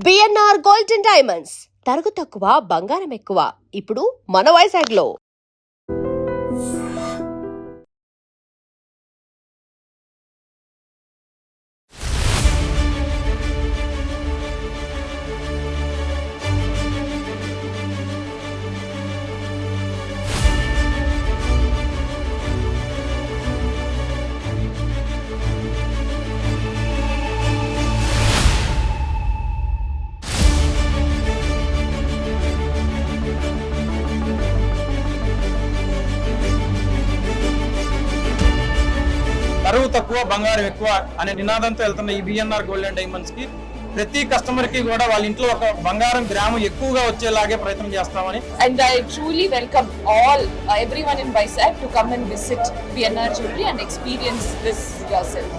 BNR golden diamonds తరుగు తక్కువ బంగారం ఎక్కువ. ఇప్పుడు మన వైజాగ్లో. తరువు తక్కువ బంగారం ఎక్కువ అనే నినాదంతో వెళ్తున్న ఈ బిఎన్ఆర్ గోల్డెన్ డైమండ్స్ కి ప్రతి కస్టమర్ కి కూడా వాళ్ళ ఇంట్లో ఒక బంగారం గ్రాము ఎక్కువగా వచ్చేలాగే ప్రయత్నం చేస్తామని. And I truly welcome everyone in Vizag to come and visit BNR Jewelry and experience this yourself.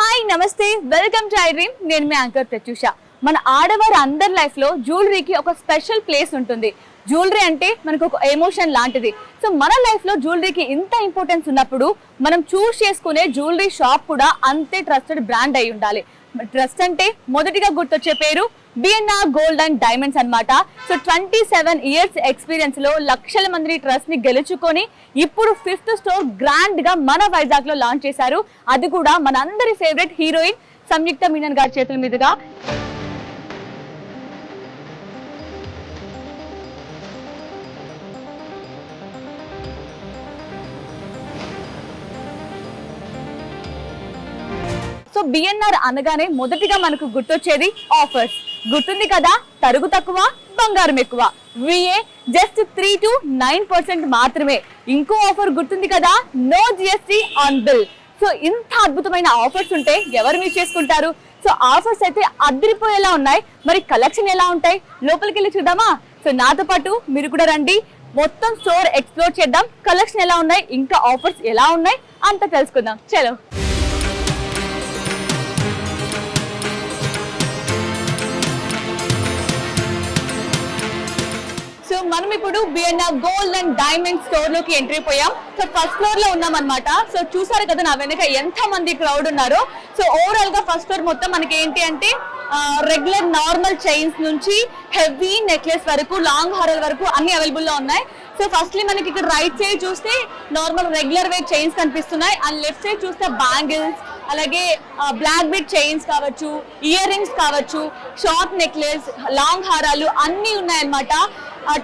Hi నమస్తే, వెల్కమ్ టు ఐ డ్రీమ్. నేను మీ యాంకర్ ప్రత్యూష. మన ఆడవారి అందరి లైఫ్ లో జ్యువెలరీకి ఒక స్పెషల్ ప్లేస్ ఉంటుంది. జ్యువెలరీ అంటే మనకు ఒక ఎమోషన్ లాంటిది. సో మన లైఫ్ లో జ్యువెలరీకి ఇంత ఇంపార్టెన్స్ ఉన్నప్పుడు మనం చూస్ చేసుకునే జ్యువెలరీ షాప్ కూడా అంతే ట్రస్టెడ్ బ్రాండ్ అయి ఉండాలి. ట్రస్ట్ అంటే మొదటిగా గుర్తొచ్చే పేరు బిఎన్ఆర్ గోల్డ్ అండ్ డైమండ్స్ అన్నమాట. సో 27 years ఎక్స్పీరియన్స్ లో లక్షల మంది ట్రస్ట్ ని గెలుచుకొని ఇప్పుడు 5th స్టోర్ గ్రాండ్ గా మన వైజాగ్ లో లాంచ్ చేశారు. అది కూడా మన అందరి ఫేవరెట్ హీరోయిన్ సంయుక్త మీనన్ గారి చేతుల మీదుగా. సో బిఎన్ఆర్ అనగానే మొదటిగా మనకు గుర్తొచ్చేది ఆఫర్స్. గుర్తుంది కదా, తరుగు తక్కువ బంగారం ఎక్కువ. విఏ జస్ట్ 3 to 9% మాత్రమే. ఇంకో ఆఫర్ గుర్తుంది కదా, no GST on bill. So ఇంత అద్భుతమైన ఆఫర్స్ ఉంటే ఎవరు మిస్ చేసుకుంటారు? సో ఆఫర్స్ అయితే అదిరిపోయేలా ఉన్నాయి. మరి కలెక్షన్ ఎలా ఉంటాయి, లోపలికి వెళ్ళి చూద్దామా? సో నాతో పాటు మీరు కూడా రండి, మొత్తం స్టోర్ ఎక్స్ప్లోర్ చేద్దాం. కలెక్షన్ ఎలా ఉన్నాయి, ఇంకా ఆఫర్స్ ఎలా ఉన్నాయి అంతా తెలుసుకుందాం. చలో. సో మనం ఇప్పుడు BNR gold and diamond store లోకి ఎంట్రీ పోయాం. సో ఫస్ట్ ఫ్లోర్ లో ఉన్నాం అనమాట. సో చూసారు కదా నా వెనక ఎంత మంది క్రౌడ్ ఉన్నారో. సో ఓవరాల్ గా ఫస్ట్ ఫ్లోర్ మొత్తం మనకి ఏంటి అంటే రెగ్యులర్ నార్మల్ చైన్స్ నుంచి హెవీ నెక్లెస్ వరకు, లాంగ్ హారాల వరకు అన్ని అవైలబుల్ లో ఉన్నాయి. సో ఫస్ట్లీ మనకి ఇక్కడ రైట్ సైడ్ చూస్తే నార్మల్ రెగ్యులర్ వెయిట్ చైన్స్ కనిపిస్తున్నాయి. అండ్ లెఫ్ట్ సైడ్ చూస్తే బ్యాంగిల్స్, అలాగే బ్లాక్ బీడ్ చైన్స్ కావచ్చు, ఇయర్ రింగ్స్ కావచ్చు, షార్ట్ నెక్లెస్, లాంగ్ హారాలు అన్ని ఉన్నాయన్నమాట.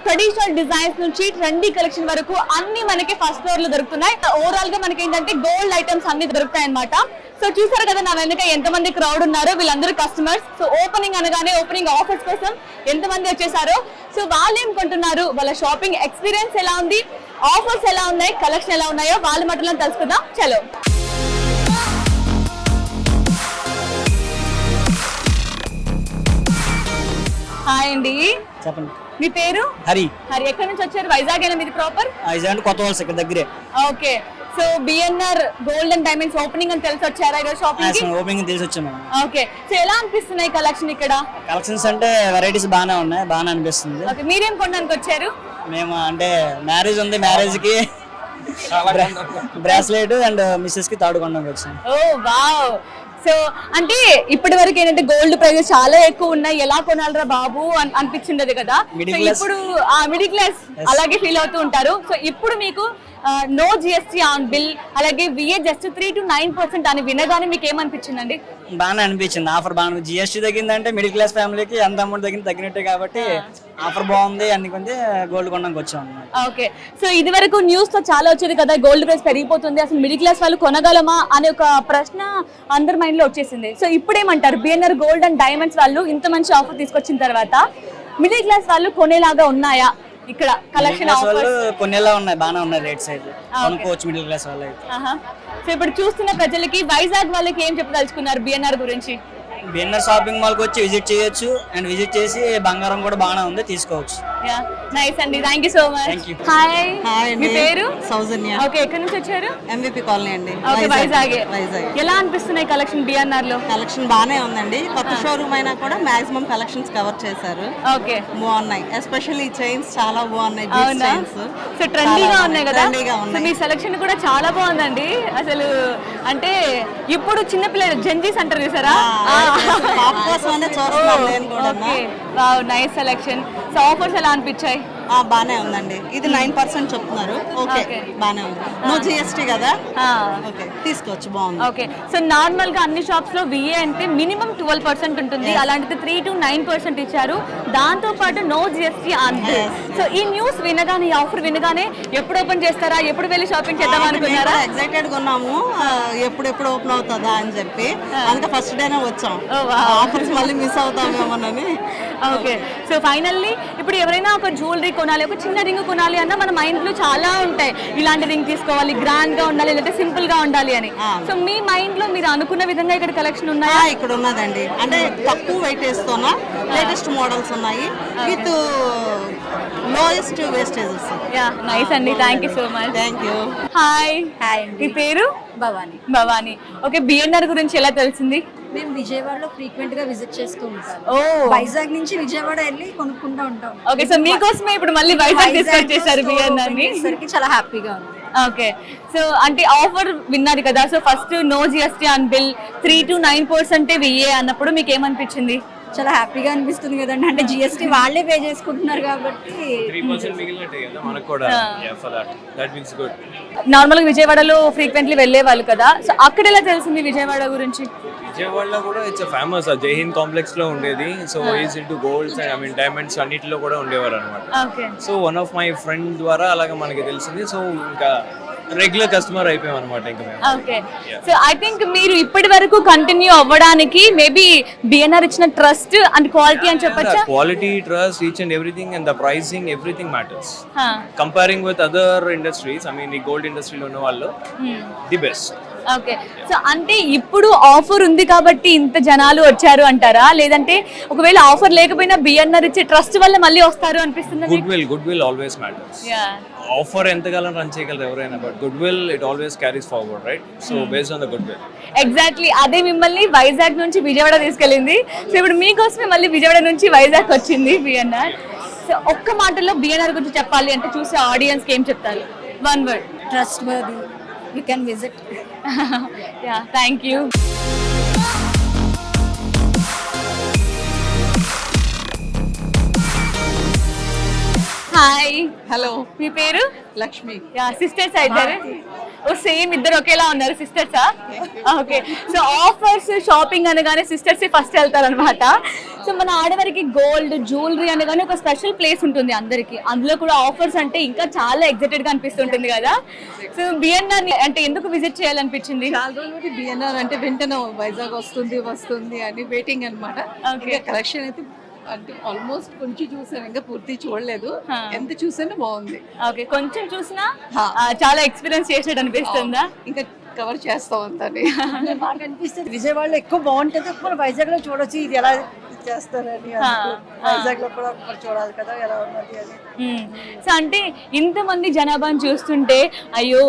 ట్రెడిషనల్ డిజైన్స్ నుంచి ట్రెండీ కలెక్షన్ వరకు అన్ని మనకి ఫస్ట్ ఫ్లోర్ లో దొరుకుతున్నాయి. ఓవరాల్ గా మనకి ఏంటంటే గోల్డ్ ఐటమ్స్ అన్ని దొరుకుతాయి అనమాట. సో చూసారు కదా నా వెనక ఎంత మంది క్రౌడ్ ఉన్నారో, వీళ్ళందరూ కస్టమర్స్. సో ఓపెనింగ్ అనగానే ఓపెనింగ్ ఆఫర్స్ కోసం ఎంత మంది వచ్చేసారో. సో వాళ్ళు ఏం కొంటున్నారు, వాళ్ళ షాపింగ్ ఎక్స్పీరియన్స్ ఎలా ఉంది, ఆఫర్స్ ఎలా ఉన్నాయి, కలెక్షన్ ఎలా ఉన్నాయో వాళ్ళ మాటలో తెలుసుకుందాం. చలో. హాయ్ అండి, చెప్పండి. మీ పేరు? హరి. హరి, ఎక్కడి నుంచి వచ్చారు? వైజాగ్ అయినా మీది ప్రాపర్? వైజాగ్ కొత్త వలస ఇక్కడ దగ్గరే. Okay. So BNR gold and diamonds opening అని తెలిసి వచ్చారా ఈరోజు షాపింగ్ కి? ఓపెనింగ్ తెలిసి వచ్చాము. ఓకే. సో ఎలా అనిపిస్తున్నాయి కలెక్షన్ ఇక్కడ? కలెక్షన్స్ అంటే వెరైటీస్ బాగానే ఉన్నాయి, బాగానే అనిపిస్తుంది. ఓకే, మీరేం కొనడానికి వచ్చారు? మేము అంటే మ్యారేజ్ ఉంది, మ్యారేజ్ కి బ్రాస్లెట్ అండ్ మిస్సెస్ కి తాడు కొనడానికి వచ్చాము. ఓ వావ్. సో అంటే ఇప్పటి వరకు ఏంటంటే గోల్డ్ ప్రైజెస్ చాలా ఎక్కువ ఉన్నాయి, ఎలా కొనాలరా బాబు అనిపించింది కదా. సో ఇప్పుడు మిడిల్ క్లాస్ అలాగే ఫీల్ అవుతూ ఉంటారు. సో ఇప్పుడు మీకు నో జిఎస్టీ ఆన్ బిల్, అలాగే విఏ జస్ట్ 3 to 9% అని వినగానే మీకు ఏమనిపించిందండి? బాగానే అనిపించింది. ఆఫర్ బాగా, జిఎస్టీ తగ్గిందంటే మిడిల్ క్లాస్ ఫ్యామిలీకి ఎంత అమౌంట్ తగ్గినట్టే కాబట్టి ఆఫర్ బాగుంది, అందుకంటే గోల్డ్ కొనడానికి వచ్చాం. ఓకే. సో ఇది వరకు న్యూస్ లో చాలా వచ్చేది కదా, గోల్డ్ ప్రైస్ పెరిగిపోతుంది, అసలు మిడిల్ క్లాస్ వాళ్ళు కొనగలమా అనే ఒక ప్రశ్న అందరి మైండ్ లో వచ్చేసింది. సో ఇప్పుడు ఏమంటారు, బిఎన్ఆర్ గోల్డ్ అండ్ డైమండ్స్ వాళ్ళు ఇంత మంచి ఆఫర్ తీసుకొచ్చిన తర్వాత మిడిల్ క్లాస్ వాళ్ళు కొనేలాగా ఉన్నాయా? ఇక్కడ కలెక్షన్ కొనేలా ఉన్నాయి, బాగానే ఉన్నాయి, రేట్స్ అయితే కొనుక్కోవచ్చు మిడిల్ క్లాస్ వాళ్ళు అయితే. సో ఇప్పుడు చూస్తున్న ప్రజలకి, వైజాగ్ వాళ్ళకి ఏం చెప్పదలుచుకున్నారు బిఎన్ఆర్ గురించి? బిఎన్ఆర్ షాపింగ్ మాల్కి వచ్చి విజిట్ చేయొచ్చు, అండ్ విజిట్ చేసి బంగారం కూడా బాగానే ఉంది, తీసుకోవచ్చు. యా నైస్ అండి, thank you so much. Thank you. Hi, మీ పేరు? సౌజన్య, ఓకే, ఎక్కడి నుంచి వచ్చారు? MVP కాలనీ అండి. ఓకే, వైజాగ్. వైజాగ్ ఎలా అనిపిస్తున్నాయి కలెక్షన్ బిఎన్ఆర్ లో? కలెక్షన్ బానే ఉందండి. కొత్త షోరూమ్ అయినా కూడా మాక్సిమం కలెక్షన్స్ కవర్ చేశారు. ఓకే, బాగున్నాయి. ఎస్పెషల్లీ చైన్స్ చాలా బాగున్నాయి. అవునా? సో ట్రెండీగా ఉన్నాయి కదా, ట్రెండీగా సో ఉన్నాయి. మీ సెలక్షన్ కూడా చాలా బాగుందండి అసలు. అంటే ఇప్పుడు చిన్న పిల్లలు జెంజీస్ అంటారు చూసారా? పాప కోసమనే చూస్తున్నాను నేను కూడా. Okay, wow, nice selection. So offers ఎలా అనిపించాయి? బానే ఉందండి. ఇది 9% చెప్తున్నారు. Okay, Okay. బానే ఉంది. నో GST కదా. ఆ, ఓకే, తీసుకోవచ్చు. బాగుంది. ఓకే. సో నార్మల్ గా అన్ని షాప్స్ లో VA అంటే మినిమం 12% ఉంటుంది, అలాంటిది 3 to 9% ఇచ్చారు. దాంతో పాటు నో GST అంతే. సో ఈ న్యూస్ వినగానే, ఈ ఆఫర్ వినగానే ఎప్పుడు ఓపెన్ చేస్తారా, ఎప్పుడు వెళ్ళి షాపింగ్ చేద్దాం అనుకున్నారా? ఎక్సైటెడ్ గా ఉన్నాము. ఎప్పుడు ఓపెన్ అవుతుందా అని చెప్పి, అందుకే ఫస్ట్ డేనే వచ్చాం. Oh, wow. ఆఫర్స్ మళ్ళీ మిస్ అవుతామేమోనని. ఓకే, సో ఫైనల్లీ ఇప్పుడు ఎవరైనా ఒక జ్యువెలరీ కొనాలి, ఒక చిన్న రింగ్ కొనాలి అన్న మన మైండ్ లో చాలా ఉంటాయి. ఇలాంటి రింగ్ తీసుకోవాలి, గ్రాండ్ గా ఉండాలి, లేదంటే సింపుల్ గా ఉండాలి అని. సో మీ మైండ్ లో మీరు అనుకున్న విధంగా ఇక్కడ కలెక్షన్ ఉన్నాయా? ఇక్కడ ఉన్నదండి. అంటే తక్కువ వెయిటేజ్ తోన లేటెస్ట్ మోడల్స్ ఉన్నాయి with lowest wastages. Yeah nice అండి, thank you so much. Thank you. Hi, మీ పేరు? భవాని. భవాని. ఓకే, బిఎన్ఆర్ గురించి ఎలా తెలిసింది? మేము విజయవాడలో ఫ్రీక్వెంట్ గా విజిట్ చేస్తూ ఉంటాం. ఓ, వైజాగ్ నుంచి విజయవాడ వెళ్ళి కొనుక్కుంటూ ఉంటాం. ఓకే, సో మీకోసమే ఇప్పుడు మళ్ళీ వైజాగ్ డిస్కస్ చేశారు బిఎన్ఆర్ ని. సరికి చాలా హ్యాపీగా ఉంది. ఓకే, సో అంటే ఆఫర్ విన్నారు కదా, so first no GST on bill 3 to 9% VA అన్నప్పుడు మీకు ఏమనిపించింది? చాలా హ్యాపీగా అనిపిస్తుంది కదండి. అంటే GST వాళ్ళే పే చేసుకుంటున్నారు కాబట్టి 3% మిగిలినట్టే కదా మనకు కూడా. For that means good. Normal గా విజయవాడలో ఫ్రీక్వెంట్లీ వెళ్ళే వాళ్ళు కదా, సో అక్కడ ఎలా తెలిసింది విజయవాడ గురించి? విజయవాడలో కూడా ఇట్స్ ఫేమస్ జైహింద్ కాంప్లెక్స్ లో ఉండేది. So is into golds and I mean diamonds అన్నిటిలో కూడా ఉండేవారు అనమాట. Okay, so one of my friend ద్వారా అలాగా మనకి తెలిసింది. సో ఇంకా రెగ్యులర్ కస్టమర్ అయిపోయాం అనమాట ఇంకా మేము. ఓకే, సో ఐ థింక్ మీరు ఇప్పటి వరకు కంటిన్యూ అవ్వడానికి మేబీ బిఎన్ఆర్ ఇచ్చిన ట్రస్ట్ అండ్ క్వాలిటీ అని చెప్పొచ్చా? Quality, trust, each and everything and the pricing everything matters. Comparing with other industries, I mean ఈ గోల్డ్ ఇండస్ట్రీలో ఉన్న వాళ్ళు ది బెస్ట్. ఓకే, సో అంటే ఇప్పుడు ఆఫర్ ఉంది కాబట్టి ఇంత జనాలు వచ్చారు అంటారా, లేదంటే ఒకవేళ ఆఫర్ లేకపోయినా బిఎన్ఆర్ ఇచ్చే ట్రస్ట్ వల్ల మళ్ళీ వస్తారు అనిపిస్తుంది? Good will always matters. Offer ఎంతకాలం రన్ చేయగలరు ఎవరైనా, but good will it always carries forward, right? So based on the good will. Exactly అదే మిమ్మల్ని వైజాగ్ నుంచి విజయవాడ తీసుకెళ్ళింది. సో ఇప్పుడు మీకోసమే మళ్ళీ విజయవాడ నుంచి వైజాగ్ వచ్చింది బిఎన్ఆర్. సో ఒక్క మాటలో బిఎన్ఆర్ గురించి చెప్పాలి అంటే చూసే ఆడియన్స్ కి ఏం చెప్తారు? One word. Trustworthy. You can visit. Yeah, thank you. Hi, hello, మీ పేరు? లక్ష్మి. యా, సిస్టర్స్ అయితే ఓ సేమ్ ఇద్దరు ఒకేలా ఉన్నారు. సిస్టర్సా? ఓకే, సో ఆఫర్స్ షాపింగ్ అనగానే సిస్టర్స్ ఫస్ట్ వెళ్తారు అనమాట. సో మన ఆడవారికి గోల్డ్ జ్యువెలరీ అనగానే ఒక స్పెషల్ ప్లేస్ ఉంటుంది అందరికి, అందులో కూడా ఆఫర్స్ అంటే ఇంకా చాలా ఎక్సైటెడ్ గా అనిపిస్తుంటుంది కదా. సో బిఎన్ఆర్ అంటే ఎందుకు విజిట్ చేయాలనిపించింది? చాలా రోజులు బిఎన్ఆర్ అంటే వెంటనే వైజాగ్ వస్తుంది అని వెయిటింగ్ అనమాట. కలెక్షన్ అయితే అంటే ఆల్మోస్ట్ కొంచెం చూసాను, ఇంకా పూర్తి చూడలేదు. ఎంత చూసానో బాగుంది. ఓకే, కొంచెం చూసినా చాలా ఎక్స్పీరియన్స్ చేసినట్టు అనిపిస్తుందా? ఇంకా కవర్ చేస్తాం అంతా. బాగా అనిపిస్తుంది. విజయవాడలో ఎక్కువ బాగుంటుంది, మన వైజాగ్ లో చూడొచ్చు ఇది ఎలా చేస్తారని. వైజాగ్ లో కూడా చూడాలి కదా ఎలా ఉన్నది అని. సో అంటే ఇంతమంది జనాభాని చూస్తుంటే అయ్యో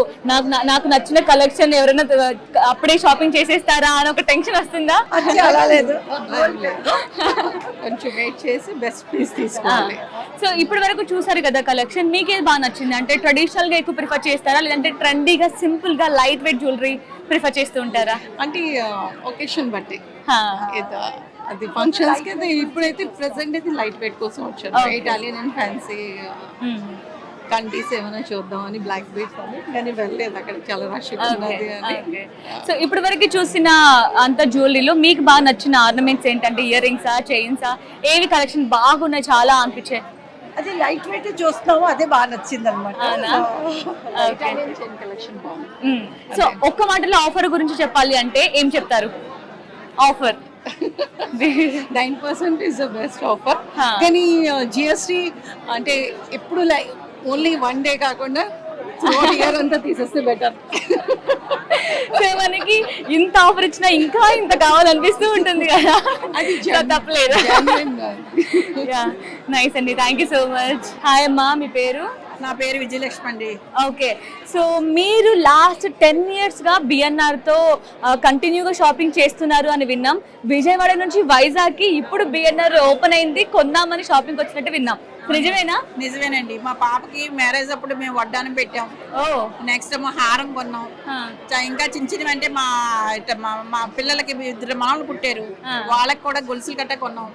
నాకు నచ్చిన కలెక్షన్ ఎవరైనా అప్పుడే షాపింగ్ చేసేస్తారా అని ఒక టెన్షన్ వస్తుందా? అలా లేదు, కొంచెం వెయిట్ చేసి బెస్ట్ పీస్ తీసుకోవాలి. సో ఇప్పటి వరకు చూసారు కదా కలెక్షన్, మీకేది బాగా నచ్చింది? అంటే ట్రెడిషనల్ గా ఎక్కువ ప్రిఫర్ చేస్తారా, లేదంటే ట్రెండీగా సింపుల్ గా లైట్ వెయిట్ జ్యువెలరీ ప్రిఫర్ చేస్తూ ఉంటారా? అంటే ఒకేషన్ బట్టి అది ఫంక్షన్స్ కి ఇప్పుడైతే ప్రెసెంట్ అయితే లైట్ వెయిట్ కోసం వచ్చాను. ఇటాలియన్ అండ్ ఫ్యాన్సీ కండీస్ ఏమైనా చూద్దామని బ్లాక్ బీట్స్ అని, కానీ వెళ్ళలేదు, అక్కడ చాలా రష్ ఉన్నది అని. సో ఇప్పటి వరకు చూసిన అంత జ్యువెలరీలో మీకు బాగా నచ్చిన ఆర్నమెంట్స్ ఏంటంటే ఇయర్ రింగ్సా, చైన్సా, ఏవి కలెక్షన్ బాగున్నాయి చాలా అనిపించాయి? అది లైట్ వెయిట్ చూస్తున్నాము, అదే బాగా నచ్చింది అనమాట. కలెక్షన్ బాగుంది. సో ఒక్క మాటలో ఆఫర్ గురించి చెప్పాలి అంటే ఏం చెప్తారు? Offer 9% is the best offer. కానీ GST అంటే ఎప్పుడు ఓన్లీ వన్ డే కాకుండా ఇయర్ అంతా తీసేస్తే బెటర్. సో మనకి ఇంత ఆఫర్ ఇచ్చినా ఇంకా ఇంత కావాలనిపిస్తూ ఉంటుంది కదా, అది సో తప్పలేదు. నైస్ అండి, thank you so much. Hi అమ్మా, మీ పేరు? నా పేరు విజయలక్ష్మి అండి. ఓకే, సో మీరు లాస్ట్ 10 years గా బిఎన్ఆర్ తో కంటిన్యూగా షాపింగ్ చేస్తున్నారు అని విన్నాం. విజయవాడ నుంచి వైజాగ్ కి ఇప్పుడు బిఎన్ఆర్ ఓపెన్ అయింది, కొందామని షాపింగ్ వచ్చినట్టు విన్నాం. నిజమేనా? నిజమేనండి. మా పాపకి మ్యారేజ్ అప్పుడు మేము వడ్డానం పెట్టాం. నెక్స్ట్ మా హారం కొన్నాం. ఇంకా చిన్న చిన్నవి అంటే మా పిల్లలకి 2 మామలు పుట్టారు, వాళ్ళకి కూడా గొలుసులు గట్ట కొన్నాం.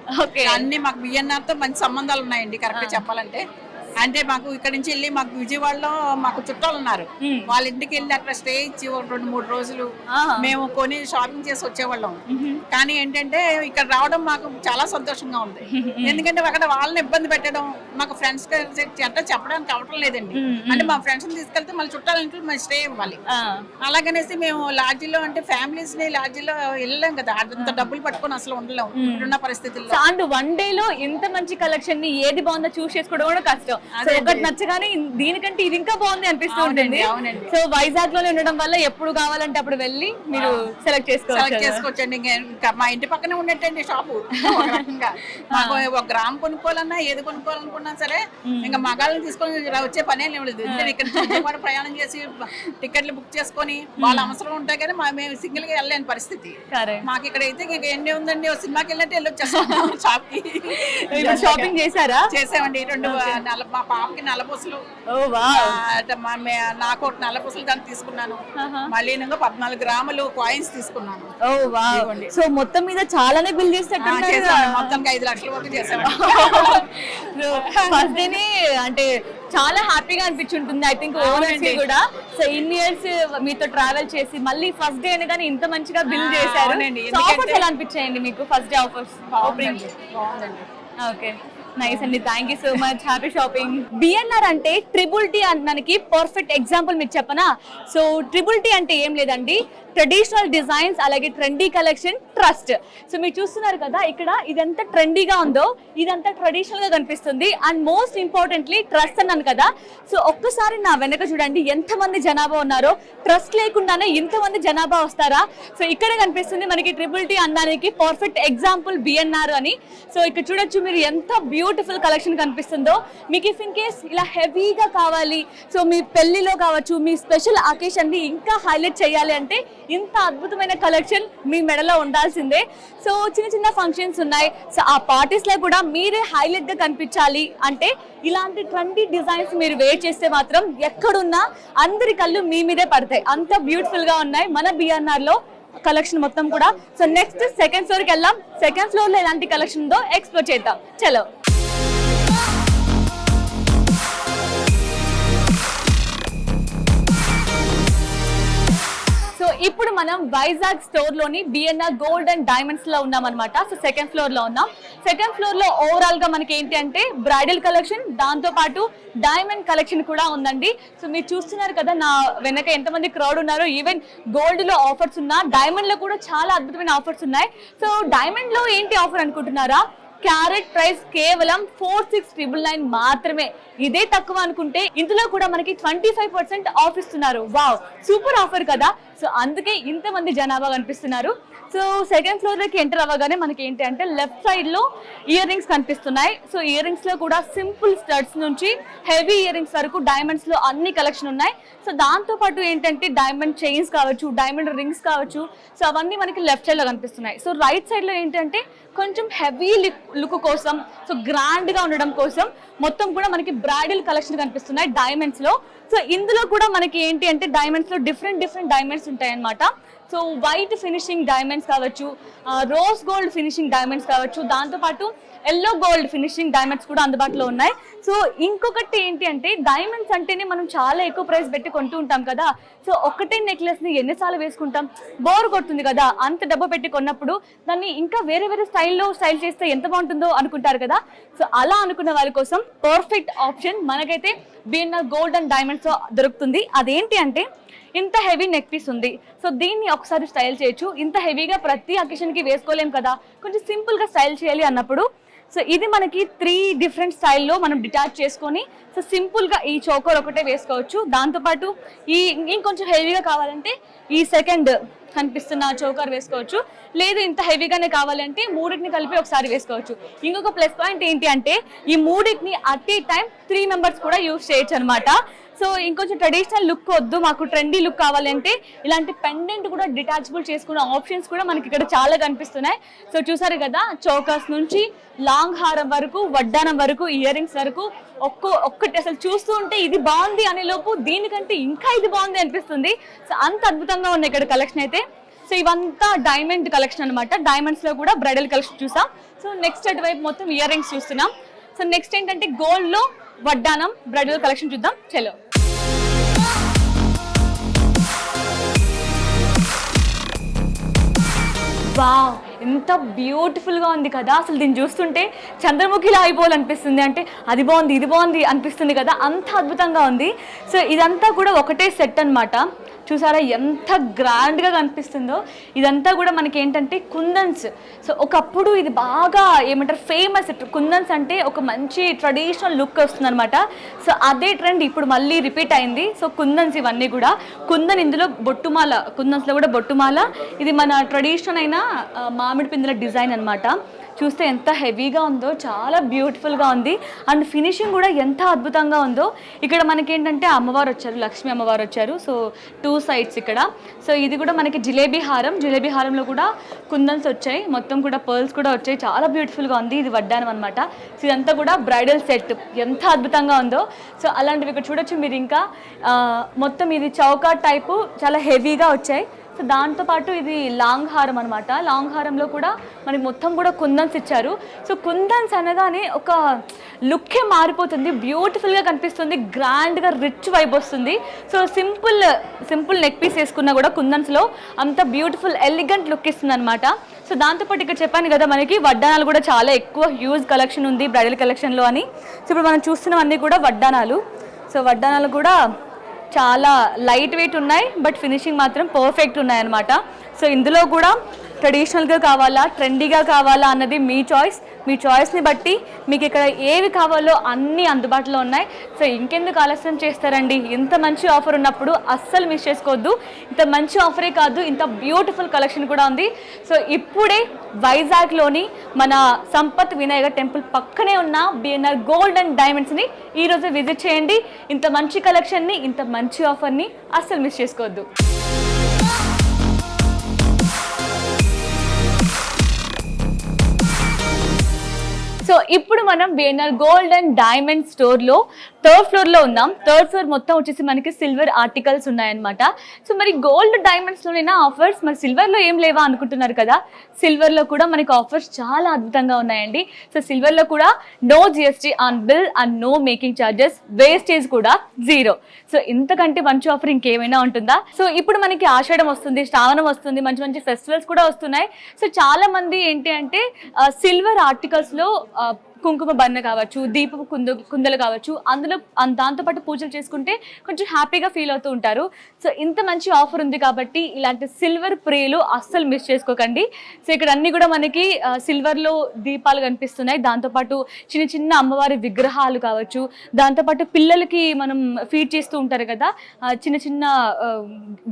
అన్ని మాకు బిఎన్ఆర్ తో మంచి సంబంధాలు ఉన్నాయండి కరెక్ట్ చెప్పాలంటే. అంటే మాకు ఇక్కడ నుంచి వెళ్ళి మాకు విజయవాడలో మాకు చుట్టాలు ఉన్నారు, వాళ్ళ ఇంటికి వెళ్ళి అక్కడ స్టే ఇచ్చి 2-3 రోజులు మేము కొని షాపింగ్ చేసి వచ్చేవాళ్ళం. కానీ ఏంటంటే ఇక్కడ రావడం మాకు చాలా సంతోషంగా ఉంది. ఎందుకంటే అక్కడ వాళ్ళని ఇబ్బంది పెట్టడం మాకు ఫ్రెండ్స్ అంటే చెప్పడానికి అవటం లేదండి. అంటే మా ఫ్రెండ్స్ తీసుకెళ్తే మళ్ళీ చుట్టాల ఇంట్లో మేము స్టే ఇవ్వాలి. అలాగనేసి మేము లాడ్జీలో అంటే ఫ్యామిలీస్ ని లాడ్జీలో వెళ్ళలేం కదా, అంత డబ్బులు పట్టుకొని అసలు ఉండలేము ఇప్పుడున్న పరిస్థితుల్లో. అండ్ 1 day లో ఇంత మంచి కలెక్షన్ ని ఏది బాగుందో చూస్ చేసుకోవడం కూడా కష్టం. సో ఒకటి నచ్చగానే దీనికంటే ఇది ఇంకా బాగుంది అనిపిస్తూ ఉంటుంది. సో వైజాగ్ లోనే ఉండడం వల్ల ఎప్పుడు కావాలంటే అప్పుడు వెళ్ళి మీరు సెలెక్ట్ చేసుకోవచ్చండి. ఇంకా మా ఇంటి పక్కనే ఉన్నట్టండి షాపు. మాకు 1 గ్రామ్ కొనుక్కోవాలన్నా ఏది కొనుక్కోవాలనుకున్నా సరే ఇంకా మగాళ్ళని తీసుకొని వచ్చే పనే లేదు. ఇక్కడ విజయవాడ ప్రయాణం చేసి టికెట్లు బుక్ చేసుకొని వాళ్ళ అవసరం ఉంటాయి కానీ మేము సింగిల్ గా వెళ్ళలేని పరిస్థితి. మాకు ఇక్కడ అయితే ఇంకా ఎన్ని ఉందండి, సినిమాకి వెళ్ళినట్టు వెళ్ళొచ్చేస్తాం షాప్ కి. షాపింగ్ చేశారా? చేసామండి. 2 మా పాపకి నల్లపూసలు, నాకు 1 నల్లపూసలు దాన్ని తీసుకున్నాను. మళ్ళీ 14 గ్రాములు కాయిన్స్ తీసుకున్నాను. సో మొత్తం మీద చాలానే బిల్ చేసేటట్టు మొత్తం 5 లక్షల వరకు చేసాను. ఫస్ట్ డేనే అంటే చాలా హ్యాపీగా అనిపించుంటుంది ఐ థింక్ ఓనర్స్ కూడా. సో ఇన్ని ఇయర్స్ మీతో ట్రావెల్ చేసి మళ్ళీ ఫస్ట్ డే అనగానే ఇంత మంచిగా బిల్ చేశారు. ఆఫర్స్ ఎలా అనిపించాయండి మీకు ఫస్ట్ డే ఆఫర్స్? బాగుందండి. ఓకే, నైస్ అండి, thank you so much, happy shopping. BNR అంటే ట్రిబుల్-టీ అనడానికి పర్ఫెక్ట్ ఎగ్జాంపుల్ మీకు చెప్పనా? సో ట్రిబుల్-టీ అంటే ఏం లేదండి, ట్రెడిషనల్ డిజైన్స్ అలాగే ట్రెండీ కలెక్షన్, ట్రస్ట్. సో మీరు చూస్తున్నారు కదా ఇక్కడ ఇదంతా ట్రెండీగా ఉందో ఇదంతా ట్రెడిషనల్ గా కనిపిస్తుంది. అండ్ మోస్ట్ ఇంపార్టెంట్లీ ట్రస్ట్ అన్నాను కదా, సో ఒక్కసారి నా వెనక చూడండి ఎంతమంది జనాభా ఉన్నారో. ట్రస్ట్ లేకుండానే ఇంతమంది జనాభా వస్తారా? సో ఇక్కడ కనిపిస్తుంది మనకి ట్రిబుల్-టీ అనడానికి పర్ఫెక్ట్ ఎగ్జాంపుల్ బిఎన్ఆర్ అని. సో ఇక్కడ చూడొచ్చు మీరు ఎంత బ్యూటిఫుల్ కలెక్షన్ కనిపిస్తుందో. మీకు ఇఫ్ ఇన్ కేస్ ఇలా హెవీగా కావాలి, సో మీ పెళ్లిలో కావచ్చు, మీ స్పెషల్ అకేషన్ ని ఇంకా హైలైట్ చేయాలి అంటే ఇంత అద్భుతమైన కలెక్షన్ మీ మెడలో ఉండాల్సిందే. సో చిన్న చిన్న ఫంక్షన్స్ ఉన్నాయి, సో ఆ పార్టీస్ లో కూడా మీరే హైలైట్ గా కనిపించాలి అంటే ఇలాంటి ట్రెండీ డిజైన్స్ మీరు వేర్ చేస్తే మాత్రం ఎక్కడున్నా అందరి కళ్ళు మీ మీదే పడతాయి. అంత బ్యూటిఫుల్ గా ఉన్నాయి మన బిఎన్ఆర్ లో కలెక్షన్ మొత్తం కూడా. సో నెక్స్ట్ 2nd floor కి వెళ్దాం. 2nd floor లో ఎలాంటి కలెక్షన్ ఉందో ఎక్స్ప్లోర్ చేద్దాం. చలో. సో ఇప్పుడు మనం వైజాగ్ స్టోర్ లోని బిఎన్ఆర్ గోల్డ్ అండ్ డైమండ్స్ లో ఉన్నాం అనమాట. సో 2nd floor లో ఉన్నాం. 2nd floor లో ఓవరాల్ గా మనకి ఏంటి అంటే బ్రైడల్ కలెక్షన్, దాంతో పాటు డైమండ్ కలెక్షన్ కూడా ఉందండి. సో మీరు చూస్తున్నారు కదా నా వెనక ఎంతమంది క్రౌడ్ ఉన్నారో. ఈవెన్ గోల్డ్ లో ఆఫర్స్ ఉన్నా, డైమండ్ లో కూడా చాలా అద్భుతమైన ఆఫర్స్ ఉన్నాయి. సో డైమండ్ లో ఏంటి ఆఫర్ అనుకుంటున్నారా? క్యారెట్ ప్రైస్ కేవలం 4699 మాత్రమే. ఇదే తక్కువ అనుకుంటే ఇందులో కూడా మనకి 25% ఆఫ్ ఇస్తున్నారు. వావ్, సూపర్ ఆఫర్ కదా. సో అందుకే ఇంతమంది జనాభా కనిపిస్తున్నారు. సో 2nd floor లోకి ఎంటర్ అవ్వగానే మనకి ఏంటి అంటే లెఫ్ట్ సైడ్ లో ఇయర్ రింగ్స్ కనిపిస్తున్నాయి. సో ఇయర్ రింగ్స్ లో కూడా సింపుల్ స్టడ్స్ నుంచి హెవీ ఇయర్ రింగ్స్ వరకు డైమండ్స్ లో అన్ని కలెక్షన్ ఉన్నాయి. సో దాంతో పాటు ఏంటంటే డైమండ్ చైన్స్ కావచ్చు, డైమండ్ రింగ్స్ కావచ్చు, సో అవన్నీ మనకి లెఫ్ట్ సైడ్ లో కనిపిస్తున్నాయి. సో రైట్ సైడ్ లో ఏంటంటే కొంచెం హెవీ లుక్ కోసం, సో గ్రాండ్ గా ఉండడం కోసం మొత్తం కూడా మనకి బ్రైడల్ కలెక్షన్ కనిపిస్తున్నాయి డైమండ్స్ లో. సో ఇందులో కూడా మనకి ఏంటి అంటే డైమండ్స్ లో డిఫరెంట్ డైమండ్స్ ఉంటాయి అన్నమాట. సో వైట్ ఫినిషింగ్ డైమండ్స్ కావచ్చు, రోజ్ గోల్డ్ ఫినిషింగ్ డైమండ్స్ కావచ్చు, దాంతోపాటు ఎల్లో గోల్డ్ ఫినిషింగ్ డైమండ్స్ కూడా అందుబాటులో ఉన్నాయి. సో ఇంకొకటి ఏంటి అంటే డైమండ్స్ అంటేనే మనం చాలా ఎక్కువ ప్రైస్ పెట్టి కొంటూ ఉంటాం కదా. సో ఒకటే నెక్లెస్ ని ఎన్నిసార్లు వేసుకుంటాం, బోర్ కొడుతుంది కదా. అంత డబ్బు పెట్టి కొన్నప్పుడు దాన్ని ఇంకా వేరే స్టైల్ చేస్తే ఎంత బాగుంటుందో అనుకుంటారు కదా. సో అలా అనుకున్న వారి కోసం పర్ఫెక్ట్ ఆప్షన్ మనకైతే బిఎన్ఆర్ గోల్డ్ అండ్ డైమండ్స్ దొరుకుతుంది. అదేంటి అంటే ఇంత హెవీ నెక్ పీస్ ఉంది. సో దీన్ని ఒకసారి స్టైల్ చేయొచ్చు. ఇంత హెవీగా ప్రతి అకేషన్ కి వేసుకోలేం కదా, కొంచెం సింపుల్ గా స్టైల్ చేయాలి అన్నప్పుడు సో ఇది మనకి 3 డిఫరెంట్ స్టైల్లో మనం డిటాచ్ చేసుకొని సో సింపుల్గా ఈ చోకర్ ఒకటే వేసుకోవచ్చు. దాంతోపాటు ఇంకొంచెం హెవీగా కావాలంటే ఈ సెకండ్ కనిపిస్తున్న చోకర్ వేసుకోవచ్చు. లేదు ఇంత హెవీగానే కావాలంటే మూడింటిని కలిపి ఒకసారి వేసుకోవచ్చు. ఇంకొక ప్లస్ పాయింట్ ఏంటి అంటే ఈ మూడింటిని అట్ ఏ టైం 3 మెంబర్స్ కూడా యూజ్ చేయొచ్చు అనమాట. సో ఇంకొంచెం ట్రెడిషనల్ లుక్ వద్దు, మాకు ట్రెండీ లుక్ కావాలంటే ఇలాంటి పెండెంట్ కూడా డిటాచబుల్ చేసుకునే ఆప్షన్స్ కూడా మనకి ఇక్కడ చాలా కనిపిస్తున్నాయి. సో చూసారు కదా, చోకర్స్ నుంచి లాంగ్ హారం వరకు, వడ్డానం వరకు, ఇయర్ రింగ్స్ వరకు ఒక్కటి అసలు చూస్తూ ఉంటే ఇది బాగుంది అనే లోపు దీనికంటే ఇంకా ఇది బాగుంది అనిపిస్తుంది. సో అంత అద్భుతంగా ఉంది ఇక్కడ కలెక్షన్ అయితే. సో ఇవంతా డైమండ్ కలెక్షన్ అనమాట. డైమండ్స్ లో కూడా బ్రైడల్ కలెక్షన్ చూసాం. సో నెక్స్ట్ అటువైపు మొత్తం ఇయర్ రింగ్స్ చూస్తున్నాం. సో నెక్స్ట్ ఏంటంటే గోల్డ్ లో వడ్డానం బ్రైడల్ కలెక్షన్ చూద్దాం. చలో. వావ్, ఎంత బ్యూటిఫుల్గా ఉంది కదా. అసలు దీన్ని చూస్తుంటే చంద్రముఖిలా అయిపోవాలనిపిస్తుంది. అంటే అది బాగుంది ఇది బాగుంది అనిపిస్తుంది కదా, అంత అద్భుతంగా ఉంది. సో ఇదంతా కూడా ఒకటే సెట్ అన్నమాట. చూసారా ఎంత గ్రాండ్గా కనిపిస్తుందో. ఇదంతా కూడా మనకి ఏంటంటే కుందన్స్. సో ఒకప్పుడు ఇది బాగా ఏమంటారు ఫేమస్. కుందన్స్ అంటే ఒక మంచి ట్రెడిషనల్ లుక్ వస్తుంది అనమాట. సో అదే ట్రెండ్ ఇప్పుడు మళ్ళీ రిపీట్ అయింది. సో కుందన్స్ ఇవన్నీ కూడా కుందన్, ఇందులో బొట్టుమాల, కుందన్స్లో కూడా బొట్టుమాల. ఇది మన ట్రెడిషనల్ అయిన మామిడి పిందెల డిజైన్ అనమాట. చూస్తే ఎంత హెవీగా ఉందో, చాలా బ్యూటిఫుల్గా ఉంది. అండ్ ఫినిషింగ్ కూడా ఎంత అద్భుతంగా ఉందో. ఇక్కడ మనకి ఏంటంటే అమ్మవారు వచ్చారు, లక్ష్మీ అమ్మవారు వచ్చారు. సో 2 సైడ్స్ ఇక్కడ. సో ఇది కూడా మనకి జిలేబీ హారం. జిలేబీ హారంలో కూడా కుందన్స్ వచ్చాయి, మొత్తం కూడా పర్ల్స్ కూడా వచ్చాయి. చాలా బ్యూటిఫుల్గా ఉంది. ఇది వడ్డానం అనమాట. సో ఇదంతా కూడా బ్రైడల్ సెట్. ఎంత అద్భుతంగా ఉందో. సో అలాంటివి ఇక్కడ చూడొచ్చు మీరు. ఇంకా మొత్తం ఇది చౌకా టైపు చాలా హెవీగా వచ్చాయి. సో దాంతోపాటు ఇది లాంగ్ హారం అనమాట. లాంగ్ హారంలో కూడా మనకి మొత్తం కూడా కుందన్స్ ఇచ్చారు. సో కుందన్స్ అనగానే ఒక లుక్కే మారిపోతుంది, బ్యూటిఫుల్గా కనిపిస్తుంది, గ్రాండ్గా రిచ్ వైబ్ వస్తుంది. సో సింపుల్ నెక్ పీస్ వేసుకున్నా కూడా కుందన్స్లో అంత బ్యూటిఫుల్ ఎలిగెంట్ లుక్ ఇస్తుంది అనమాట. సో దాంతోపాటు ఇక్కడ చెప్పాను కదా మనకి వడ్డానాలు కూడా చాలా ఎక్కువ హ్యూజ్ కలెక్షన్ ఉంది బ్రైడల్ కలెక్షన్లో అని. సో ఇప్పుడు మనం చూస్తున్నవన్నీ కూడా వడ్డానాలు. సో వడ్డానాలు కూడా చాలా లైట్ వెయిట్ ఉన్నాయి, బట్ ఫినిషింగ్ మాత్రం పర్ఫెక్ట్ ఉన్నాయి అన్నమాట. సో ఇందులో కూడా ట్రెడిషనల్గా కావాలా, ట్రెండీగా కావాలా అన్నది మీ చాయిస్. మీ చాయిస్ని బట్టి మీకు ఇక్కడ ఏవి కావాలో అన్నీ అందుబాటులో ఉన్నాయి. సో ఇంకెందుకు ఆలస్యం చేస్తారండి, ఇంత మంచి ఆఫర్ ఉన్నప్పుడు అస్సలు మిస్ చేసుకోవద్దు. ఇంత మంచి ఆఫరే కాదు, ఇంత బ్యూటిఫుల్ కలెక్షన్ కూడా ఉంది. సో ఇప్పుడే వైజాగ్లోని మన సంపత్ వినాయక టెంపుల్ పక్కనే ఉన్న బిఎన్ఆర్ గోల్డ్ అండ్ డైమండ్స్ని ఈరోజు విజిట్ చేయండి. ఇంత మంచి కలెక్షన్ని, ఇంత మంచి ఆఫర్ని అస్సలు మిస్ చేసుకోవద్దు. సో ఇప్పుడు మనం బిఎన్ఆర్ గోల్డ్ అండ్ డైమండ్ స్టోర్లో 3rd ఫ్లోర్లో ఉన్నాం. 3rd ఫ్లోర్ మొత్తం వచ్చేసి మనకి సిల్వర్ ఆర్టికల్స్ ఉన్నాయన్నమాట. సో మరి గోల్డ్ డైమండ్స్లోనైనా ఆఫర్స్, మరి సిల్వర్లో ఏం లేవా అనుకుంటున్నారు కదా. సిల్వర్లో కూడా మనకి ఆఫర్స్ చాలా అద్భుతంగా ఉన్నాయండి. సో సిల్వర్లో కూడా no GST on bill and no making charges, wastage కూడా 0. సో ఇంతకంటే మంచి ఆఫర్ ఇంకేమైనా ఉంటుందా. సో ఇప్పుడు మనకి ఆషాఢం వస్తుంది, శ్రావణం వస్తుంది, మంచి మంచి ఫెస్టివల్స్ కూడా వస్తున్నాయి. సో చాలా మంది ఏంటి అంటే సిల్వర్ ఆర్టికల్స్లో కుంకుమ బన్న కావచ్చు, దీపపు కుందలు కావచ్చు, అందులో దాంతోపాటు పూజలు చేసుకుంటే కొంచెం హ్యాపీగా ఫీల్ అవుతూ ఉంటారు. సో ఇంత మంచి ఆఫర్ ఉంది కాబట్టి ఇలాంటి సిల్వర్ ప్రేలు అస్సలు మిస్ చేసుకోకండి. సో ఇక్కడ అన్ని కూడా మనకి సిల్వర్లో దీపాలు కనిపిస్తున్నాయి. దాంతోపాటు చిన్న చిన్న అమ్మవారి విగ్రహాలు కావచ్చు, దాంతోపాటు పిల్లలకి మనం ఫీడ్ చేస్తూ ఉంటారు కదా చిన్న చిన్న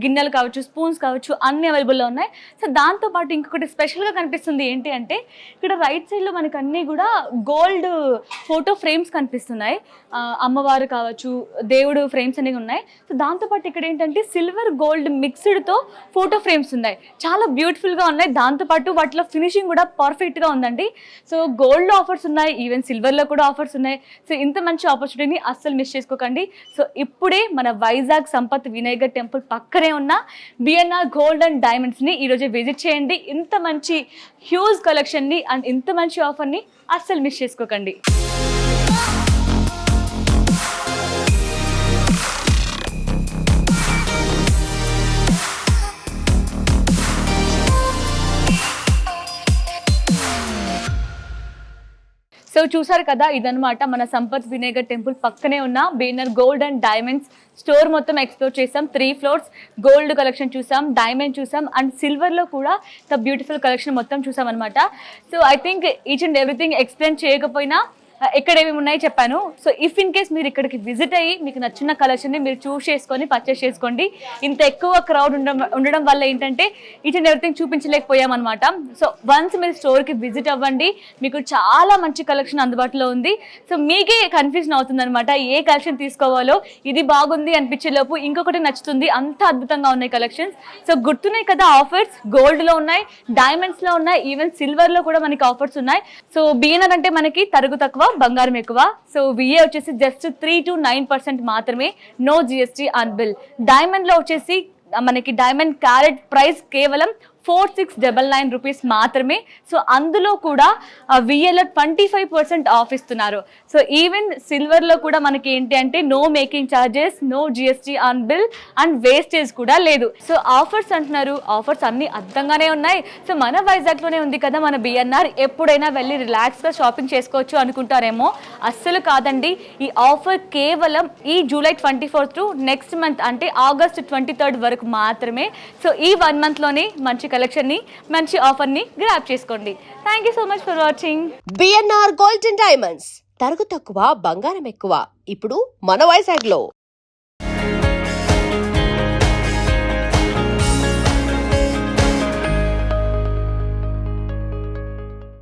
గిన్నెలు కావచ్చు, స్పూన్స్ కావచ్చు, అన్ని అవైలబుల్లో ఉన్నాయి. సో దాంతోపాటు ఇంకొకటి స్పెషల్గా కనిపిస్తుంది ఏంటి అంటే ఇక్కడ రైట్ సైడ్లో మనకి అన్నీ కూడా గోల్డ్ ఫోటో ఫ్రేమ్స్ కనిపిస్తున్నాయి. అమ్మవారు కావచ్చు, దేవుడు ఫ్రేమ్స్ అనేవి ఉన్నాయి. సో దాంతోపాటు ఇక్కడ ఏంటంటే సిల్వర్ గోల్డ్ మిక్స్డ్తో ఫోటో ఫ్రేమ్స్ ఉన్నాయి, చాలా బ్యూటిఫుల్గా ఉన్నాయి. దాంతోపాటు వాటిలో ఫినిషింగ్ కూడా పర్ఫెక్ట్గా ఉందండి. సో గోల్డ్లో ఆఫర్స్ ఉన్నాయి, ఈవెన్ సిల్వర్లో కూడా ఆఫర్స్ ఉన్నాయి. సో ఇంత మంచి ఆపర్చునిటీని అస్సలు మిస్ చేసుకోకండి. సో ఇప్పుడే మన వైజాగ్ సంపత్ వినాయక టెంపుల్ పక్కనే ఉన్న బిఎన్ఆర్ గోల్డ్ అండ్ డైమండ్స్ని ఈరోజు విజిట్ చేయండి. ఇంత మంచి హ్యూజ్ కలెక్షన్ని అండ్ ఇంత మంచి ఆఫర్ని అస్సలు మిస్ చేసుకోకండి. సో చూసారు కదా, ఇదనమాట మన సంపత్ వినాయక టెంపుల్ పక్కనే ఉన్న BNR gold and diamonds store మొత్తం ఎక్స్ప్లోర్ చేసాం. 3 floors గోల్డ్ కలెక్షన్ చూసాం, డైమండ్ చూసాం అండ్ సిల్వర్లో కూడా ద బ్యూటిఫుల్ కలెక్షన్ మొత్తం చూసాం అనమాట. So I think each and everything explain చేయకపోయినా ఎక్కడ ఏమేమి ఉన్నాయో చెప్పాను. సో ఇఫ్ ఇన్ కేస్ మీరు ఇక్కడికి విజిట్ అయ్యి మీకు నచ్చిన కలెక్షన్ని మీరు చూస్ చేసుకొని పర్చేస్ చేసుకోండి. ఇంత ఎక్కువ క్రౌడ్ ఉండడం వల్ల ఏంటంటే ఈచ్ అండ్ ఎవ్రీథింగ్ చూపించలేకపోయామన్నమాట. సో వన్స్ మీరు స్టోర్కి విజిట్ అవ్వండి, మీకు చాలా మంచి కలెక్షన్ అందుబాటులో ఉంది. సో మీకే కన్ఫ్యూజన్ అవుతుంది అనమాట ఏ కలెక్షన్ తీసుకోవాలో. ఇది బాగుంది అనిపించేలోపు ఇంకొకటి నచ్చుతుంది, అంత అద్భుతంగా ఉన్నాయి కలెక్షన్స్. సో గుర్తున్నాయి కదా ఆఫర్స్, గోల్డ్లో ఉన్నాయి, డైమండ్స్లో ఉన్నాయి, ఈవెన్ సిల్వర్లో కూడా మనకి ఆఫర్స్ ఉన్నాయి. సో బిఎన్ఆర్ అంటే మనకి తరుగు తక్కువ బంగారం ఎక్కువ. సో విఏ వచ్చేసి జస్ట్ 3 to 9% మాత్రమే, no GST on bill. Diamond లో వచ్చేసి మనకి డైమండ్ క్యారెట్ ప్రైస్ కేవలం 4699 రూపీస్ మాత్రమే. సో అందులో కూడా విఏలో 25% ఆఫ్ ఇస్తున్నారు. సో ఈవెన్ సిల్వర్లో కూడా మనకి ఏంటి అంటే no making charges, no GST on bill and wastage కూడా లేదు. సో ఆఫర్స్ అంటున్నారు, ఆఫర్స్ అన్ని అద్భుతంగానే ఉన్నాయి. సో మన వైజాగ్లోనే ఉంది కదా మన బిఎన్ఆర్, ఎప్పుడైనా వెళ్ళి రిలాక్స్గా షాపింగ్ చేసుకోవచ్చు అనుకుంటారేమో. అస్సలు కాదండి, ఈ ఆఫర్ కేవలం ఈ జూలై 24 టు నెక్స్ట్ మంత్ అంటే ఆగస్ట్ 23 వరకు మాత్రమే. సో ఈ 1 monthలోనే మంచి కలెక్షన్ ని, మంచి ఆఫర్ ని గ్రాబ్ చేసుకోండి. Thank you so much for watching. BNR gold and diamonds, తరుగు తక్కువ బంగారం ఎక్కువ, ఇప్పుడు మన వైజాగ్లో.